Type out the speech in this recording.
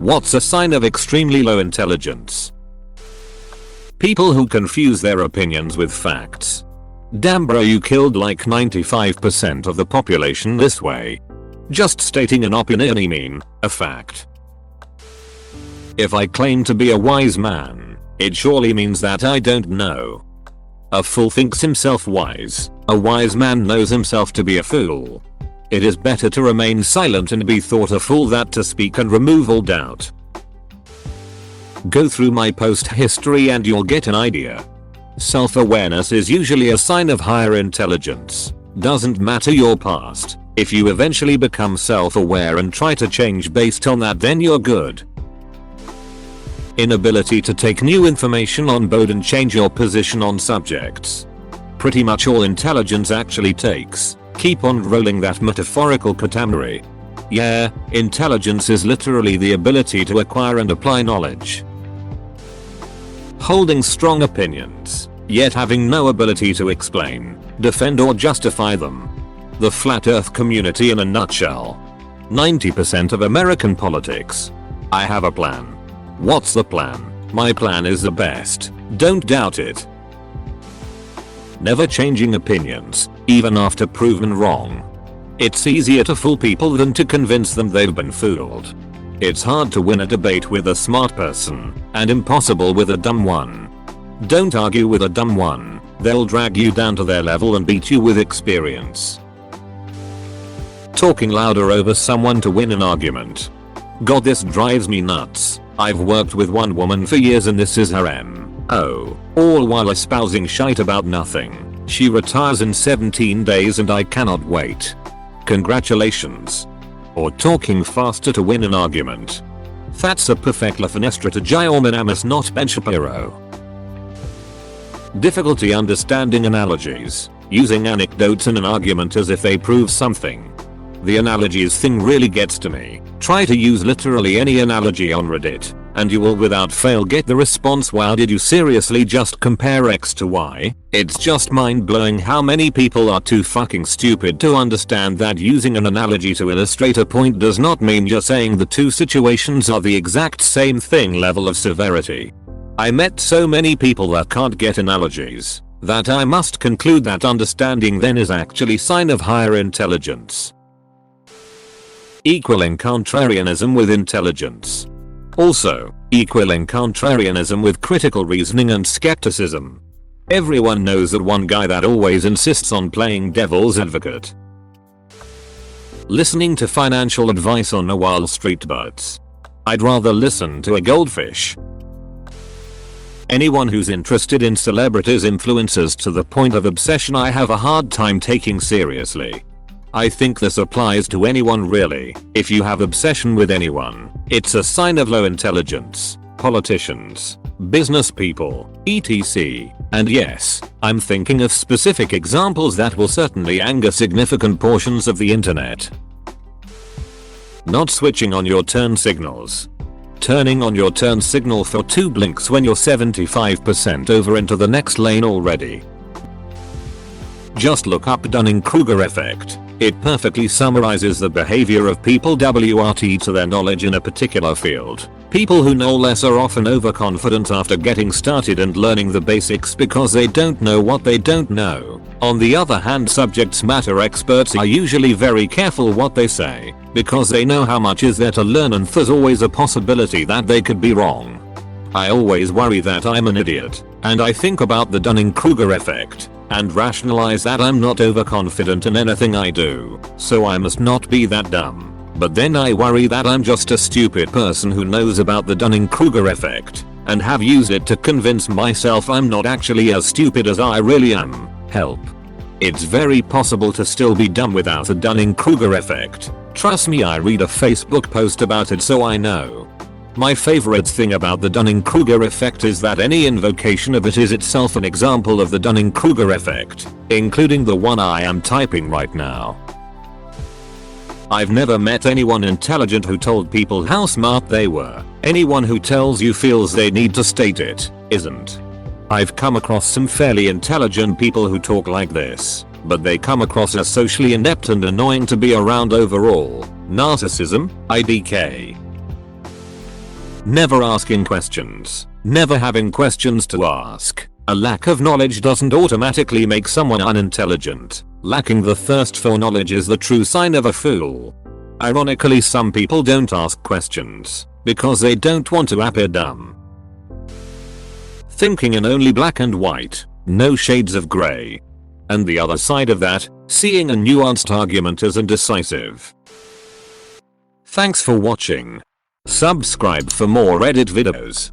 What's a sign of extremely low intelligence? People who confuse their opinions with facts. Damn bro, you killed like 95% of the population this way. Just stating an opinion, I mean, a fact. If I claim to be a wise man, it surely means that I don't know. A fool thinks himself wise. A wise man knows himself to be a fool. It is better to remain silent and be thought a fool than to speak and remove all doubt. Go through my post history and you'll get an idea. Self-awareness is usually a sign of higher intelligence. Doesn't matter your past. If you eventually become self-aware and try to change based on that, then you're good. Inability to take new information on board and change your position on subjects. Pretty much all intelligence actually takes. Keep on rolling that metaphorical catamaran. Yeah, intelligence is literally the ability to acquire and apply knowledge. Holding strong opinions, yet having no ability to explain, defend or justify them. The flat earth community in a nutshell. 90% of American politics. I have a plan. What's the plan? My plan is the best. Don't doubt it. Never changing opinions, even after proven wrong. It's easier to fool people than to convince them they've been fooled. It's hard to win a debate with a smart person, and impossible with a dumb one. Don't argue with a dumb one, they'll drag you down to their level and beat you with experience. Talking louder over someone to win an argument. God, this drives me nuts. I've worked with one woman for years and this is her MO. All while espousing shite about nothing. She retires in 17 days and I cannot wait. Congratulations. Or talking faster to win an argument. That's a perfect la finestra to Giorminamus not Ben Shapiro. Difficulty understanding analogies. Using anecdotes in an argument as if they prove something. The analogies thing really gets to me. Try to use literally any analogy on Reddit, and you will without fail get the response, wow, did you seriously just compare X to Y? It's just mind blowing how many people are too fucking stupid to understand that using an analogy to illustrate a point does not mean you're saying the two situations are the exact same thing level of severity. I met so many people that can't get analogies, that I must conclude that understanding then is actually sign of higher intelligence. Equaling contrarianism with intelligence. Also, equaling contrarianism with critical reasoning and skepticism. Everyone knows that one guy that always insists on playing devil's advocate. Listening to financial advice on a Wall Street but I'd rather listen to a goldfish. Anyone who's interested in celebrities influencers to the point of obsession I have a hard time taking seriously. I think this applies to anyone really. If you have obsession with anyone, it's a sign of low intelligence. Politicians, business people, etc. And yes, I'm thinking of specific examples that will certainly anger significant portions of the internet. Not switching on your turn signals. Turning on your turn signal for 2 blinks when you're 75% over into the next lane already. Just look up Dunning-Kruger effect. It perfectly summarizes the behavior of people WRT to their knowledge in a particular field. People who know less are often overconfident after getting started and learning the basics because they don't know what they don't know. On the other hand, subject matter experts are usually very careful what they say because they know how much is there to learn and there's always a possibility that they could be wrong. I always worry that I'm an idiot, and I think about the Dunning-Kruger effect and rationalize that I'm not overconfident in anything I do, so I must not be that dumb. But then I worry that I'm just a stupid person who knows about the Dunning-Kruger effect and have used it to convince myself I'm not actually as stupid as I really am. Help. It's very possible to still be dumb without the Dunning-Kruger effect. Trust me, I read a Facebook post about it so I know. My favorite thing about the Dunning-Kruger effect is that any invocation of it is itself an example of the Dunning-Kruger effect, including the one I am typing right now. I've never met anyone intelligent who told people how smart they were. Anyone who tells you feels they need to state it, isn't. I've come across some fairly intelligent people who talk like this, but they come across as socially inept and annoying to be around overall. Narcissism, IDK. Never asking questions. Never having questions to ask. A lack of knowledge doesn't automatically make someone unintelligent. Lacking the thirst for knowledge is the true sign of a fool. Ironically, some people don't ask questions because they don't want to appear dumb. Thinking in only black and white, no shades of grey. And the other side of that, seeing a nuanced argument as indecisive. Thanks for watching. Subscribe for more Reddit videos.